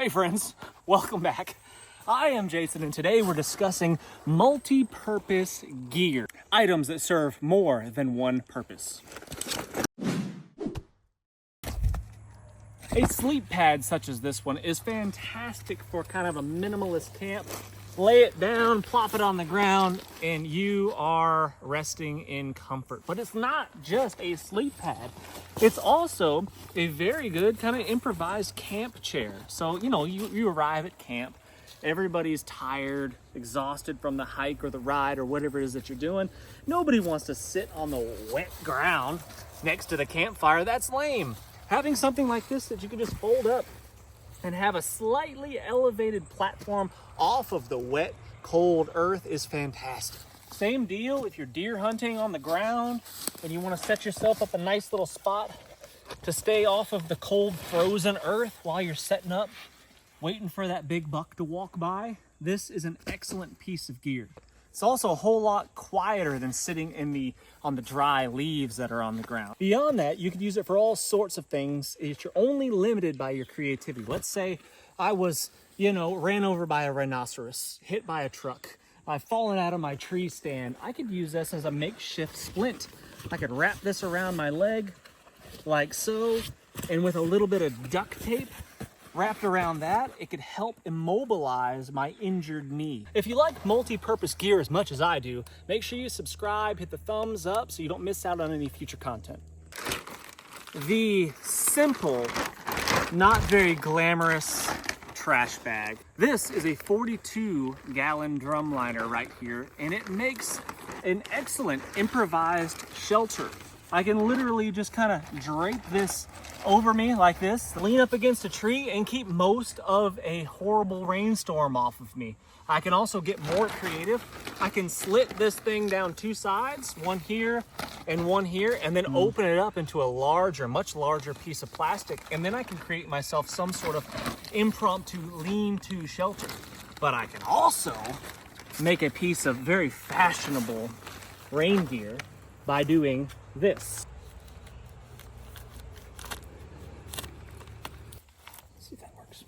Hey friends, welcome back. I am Jason and today we're discussing multi-purpose gear. Items that serve more than one purpose. A sleep pad such as this one is fantastic for kind of a minimalist camp. Lay it down, plop it on the ground, and you are resting in comfort. But it's not just a sleep pad. It's also a very good kind of improvised camp chair. So, you arrive at camp, everybody's tired, exhausted from the hike or the ride or whatever it is that you're doing. Nobody wants to sit on the wet ground next to the campfire. That's lame. Having something like this that you can just fold up and have a slightly elevated platform off of the wet, cold earth is fantastic. Same deal if you're deer hunting on the ground and you want to set yourself up a nice little spot to stay off of the cold, frozen earth while you're setting up, waiting for that big buck to walk by. This is an excellent piece of gear. It's also a whole lot quieter than sitting on the dry leaves that are on the ground. Beyond that, you could use it for all sorts of things if you're only limited by your creativity. Let's say I was, ran over by a rhinoceros, hit by a truck. I've fallen out of my tree stand. I could use this as a makeshift splint. I could wrap this around my leg like so, and with a little bit of duct tape wrapped around that, it could help immobilize my injured knee. If you like multi-purpose gear as much as I do, make sure you subscribe, hit the thumbs up so you don't miss out on any future content. The simple, not very glamorous trash bag. This is a 42-gallon drum liner right here, and it makes an excellent improvised shelter. I can literally just kind of drape this over me like this, lean up against a tree, and keep most of a horrible rainstorm off of me. I can also get more creative. I can slit this thing down two sides, one here and one here, and then open it up into a much larger piece of plastic, and then I can create myself some sort of impromptu lean-to shelter. But I can also make a piece of very fashionable rain gear by doing this. Let's see if that works.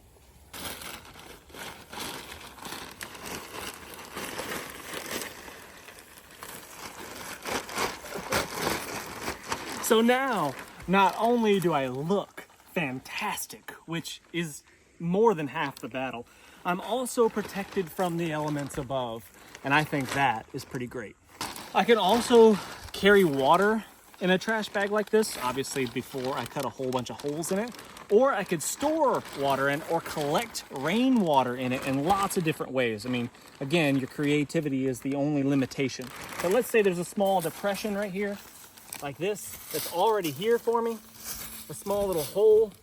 So now, not only do I look fantastic, which is more than half the battle, I'm also protected from the elements above, and I think that is pretty great. I can also carry water in a trash bag like this, obviously before I cut a whole bunch of holes in it, or I could store water in or collect rainwater in it in lots of different ways. I mean, again, your creativity is the only limitation. But let's say there's a small depression right here, like this, that's already here for me, a small little hole,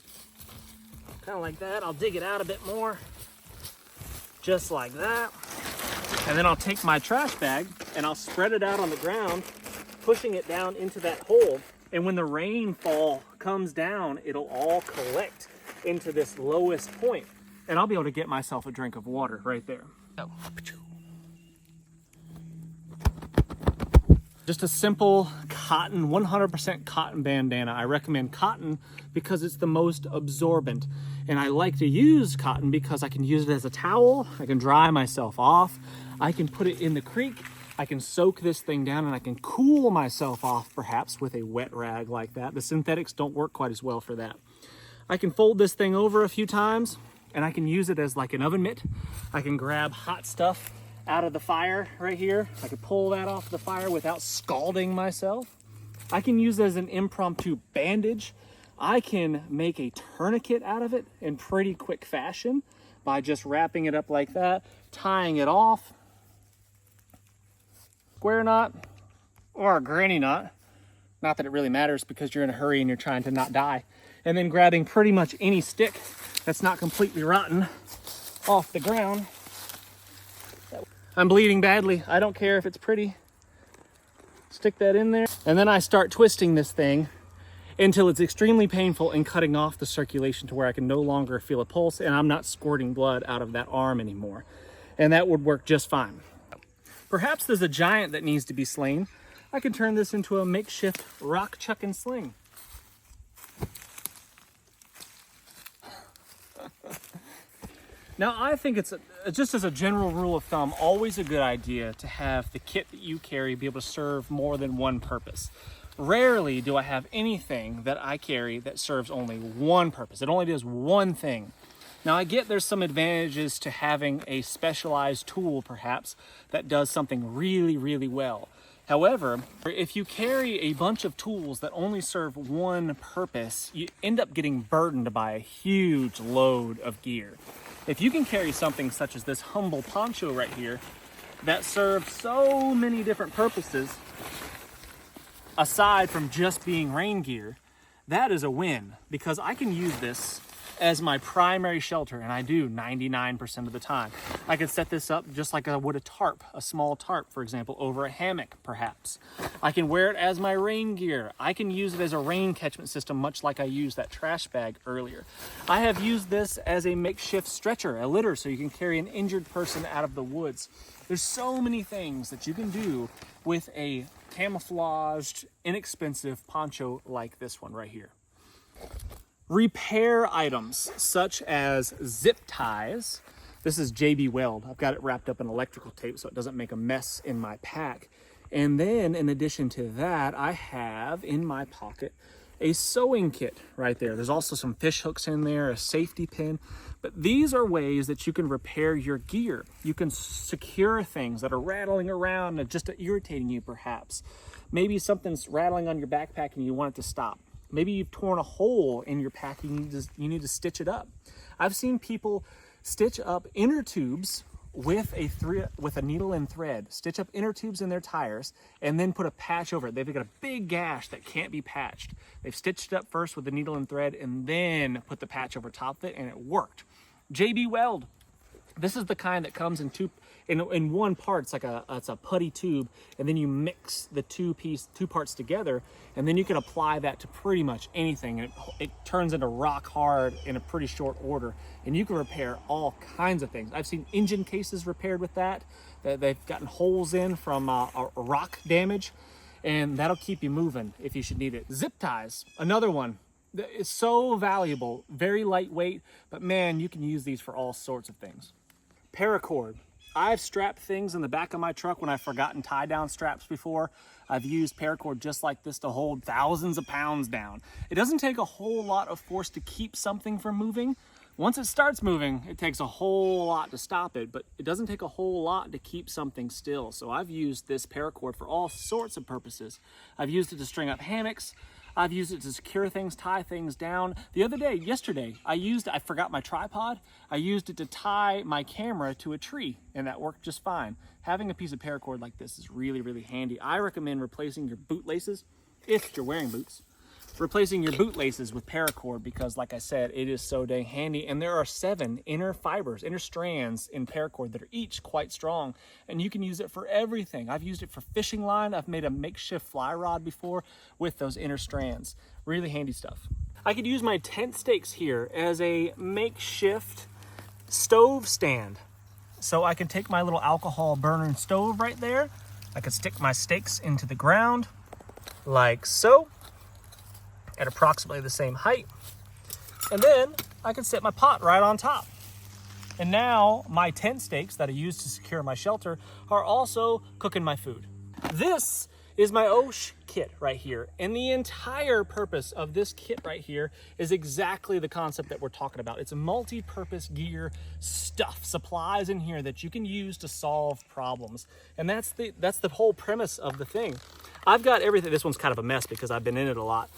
kind of like that. I'll dig it out a bit more, just like that. And then I'll take my trash bag and I'll spread it out on the ground, pushing it down into that hole. And when the rainfall comes down, it'll all collect into this lowest point. And I'll be able to get myself a drink of water right there. Just a simple cotton, 100% cotton bandana. I recommend cotton because it's the most absorbent. And I like to use cotton because I can use it as a towel. I can dry myself off. I can put it in the creek. I can soak this thing down and I can cool myself off perhaps with a wet rag like that. The synthetics don't work quite as well for that. I can fold this thing over a few times and I can use it as like an oven mitt. I can grab hot stuff out of the fire right here. I can pull that off the fire without scalding myself. I can use it as an impromptu bandage. I can make a tourniquet out of it in pretty quick fashion by just wrapping it up like that, tying it off, square knot or a granny knot. Not that it really matters because you're in a hurry and you're trying to not die. And then grabbing pretty much any stick that's not completely rotten off the ground. I'm bleeding badly. I don't care if it's pretty. Stick that in there. And then I start twisting this thing until it's extremely painful and cutting off the circulation to where I can no longer feel a pulse and I'm not squirting blood out of that arm anymore. And that would work just fine. Perhaps there's a giant that needs to be slain. I can turn this into a makeshift rock, chuck, and sling. Now, I think it's just as a general rule of thumb, always a good idea to have the kit that you carry be able to serve more than one purpose. Rarely do I have anything that I carry that serves only one purpose. It only does one thing. Now, I get there's some advantages to having a specialized tool, perhaps, that does something really, really well. However, if you carry a bunch of tools that only serve one purpose, you end up getting burdened by a huge load of gear. If you can carry something such as this humble poncho right here that serves so many different purposes, aside from just being rain gear, that is a win, because I can use this as my primary shelter, and I do 99% of the time. I could set this up just like I would a tarp, a small tarp, for example, over a hammock, perhaps. I can wear it as my rain gear. I can use it as a rain catchment system, much like I used that trash bag earlier. I have used this as a makeshift stretcher, a litter, so you can carry an injured person out of the woods. There's so many things that you can do with a camouflaged, inexpensive poncho like this one right here. Repair items such as zip ties. This is JB Weld. I've got it wrapped up in electrical tape so it doesn't make a mess in my pack. And then in addition to that, I have in my pocket a sewing kit right there. There's also some fish hooks in there, a safety pin. But these are ways that you can repair your gear. You can secure things that are rattling around and just irritating you, perhaps. Maybe something's rattling on your backpack and you want it to stop. Maybe you've torn a hole in your pack and you need to stitch it up. I've seen people stitch up inner tubes with a needle and thread, stitch up inner tubes in their tires, and then put a patch over it. They've got a big gash that can't be patched. They've stitched it up first with the needle and thread and then put the patch over top of it, and it worked. JB Weld. This is the kind that comes in one part. It's like it's a putty tube, and then you mix the two parts together, and then you can apply that to pretty much anything, and it turns into rock hard in a pretty short order, and you can repair all kinds of things. I've seen engine cases repaired with that they've gotten holes in from a rock damage, and that'll keep you moving if you should need it. Zip ties, another one. It's so valuable, very lightweight, but man, you can use these for all sorts of things. Paracord. I've strapped things in the back of my truck when I've forgotten tie-down straps before. I've used paracord just like this to hold thousands of pounds down. It doesn't take a whole lot of force to keep something from moving. Once it starts moving, it takes a whole lot to stop it, but it doesn't take a whole lot to keep something still. So I've used this paracord for all sorts of purposes. I've used it to string up hammocks. I've used it to secure things, tie things down. Yesterday, I forgot my tripod. I used it to tie my camera to a tree, and that worked just fine. Having a piece of paracord like this is really, really handy. I recommend replacing your boot laces, if you're wearing boots, replacing your boot laces with paracord, because like I said, it is so dang handy. And there are 7 inner strands in paracord that are each quite strong, and you can use it for everything. I've used it for fishing line. I've made a makeshift fly rod before with those inner strands. Really handy stuff. I could use my tent stakes here as a makeshift stove stand. So I can take my little alcohol burning stove right there. I could stick my stakes into the ground like so, at approximately the same height. And then I can set my pot right on top. And now my tent stakes that I use to secure my shelter are also cooking my food. This is my OSH kit right here. And the entire purpose of this kit right here is exactly the concept that we're talking about. It's a multi-purpose gear stuff, supplies in here that you can use to solve problems. And that's the whole premise of the thing. I've got everything. This one's kind of a mess because I've been in it a lot.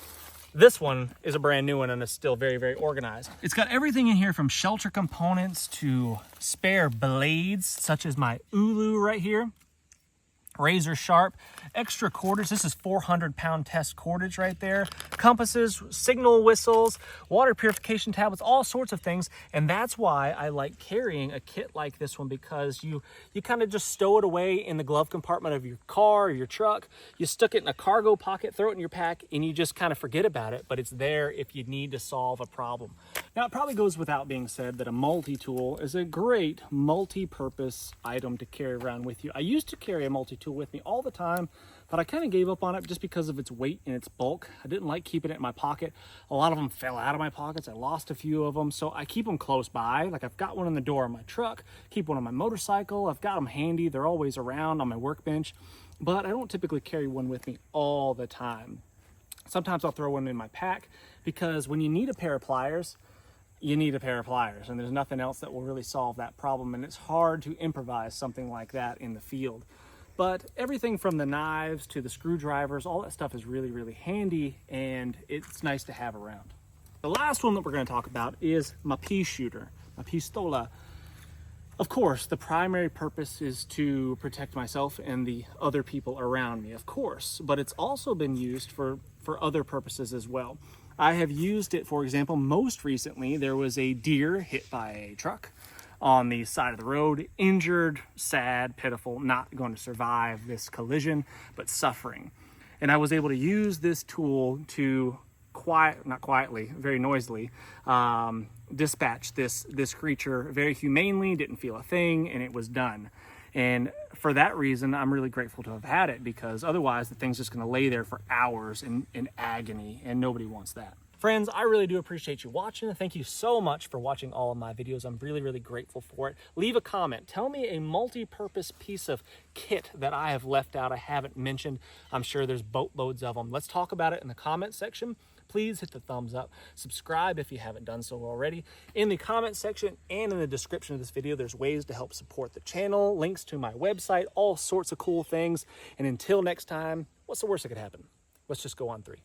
This one is a brand new one and it's still very, very organized. It's got everything in here from shelter components to spare blades, such as my ulu right here. Razor sharp, extra cordage. This is 400-pound test cordage right there. Compasses, signal whistles, water purification tablets, all sorts of things. And that's why I like carrying a kit like this one, because you kind of just stow it away in the glove compartment of your car or your truck. You stuck it in a cargo pocket, throw it in your pack, and you just kind of forget about it, but it's there if you need to solve a problem. Now, Now, it probably goes without being said that a multi-tool is a great multi-purpose item to carry around with you. I used to carry a multi-tool with me all the time, but I kind of gave up on it just because of its weight and its bulk. I didn't like keeping it in my pocket. A lot of them fell out of my pockets. I lost a few of them, so I keep them close by. Like, I've got one in the door of my truck, keep one on my motorcycle. I've got them handy. They're always around on my workbench, but I don't typically carry one with me all the time. Sometimes I'll throw one in my pack because when you need a pair of pliers, you need a pair of pliers, and there's nothing else that will really solve that problem, and it's hard to improvise something like that in the field. But everything from the knives to the screwdrivers, all that stuff is really, really handy, and it's nice to have around. The last one that we're going to talk about is my pea shooter, my pistola. Of course, the primary purpose is to protect myself and the other people around me, of course, but it's also been used for other purposes as well. I have used it, for example, most recently, there was a deer hit by a truck on the side of the road, injured, sad, pitiful, not going to survive this collision, but suffering. And I was able to use this tool to not quietly, very noisily, dispatch this creature very humanely, didn't feel a thing, and it was done. And for that reason, I'm really grateful to have had it, because otherwise the thing's just going to lay there for hours in agony, and nobody wants that. Friends, I really do appreciate you watching. Thank you so much for watching all of my videos. I'm really, really grateful for it. Leave a comment. Tell me a multi-purpose piece of kit that I have left out, I haven't mentioned. I'm sure there's boatloads of them. Let's talk about it in the comment section. Please hit the thumbs up. Subscribe if you haven't done so already. In the comment section and in the description of this video, there's ways to help support the channel, links to my website, all sorts of cool things. And until next time, what's the worst that could happen? Let's just go on 3.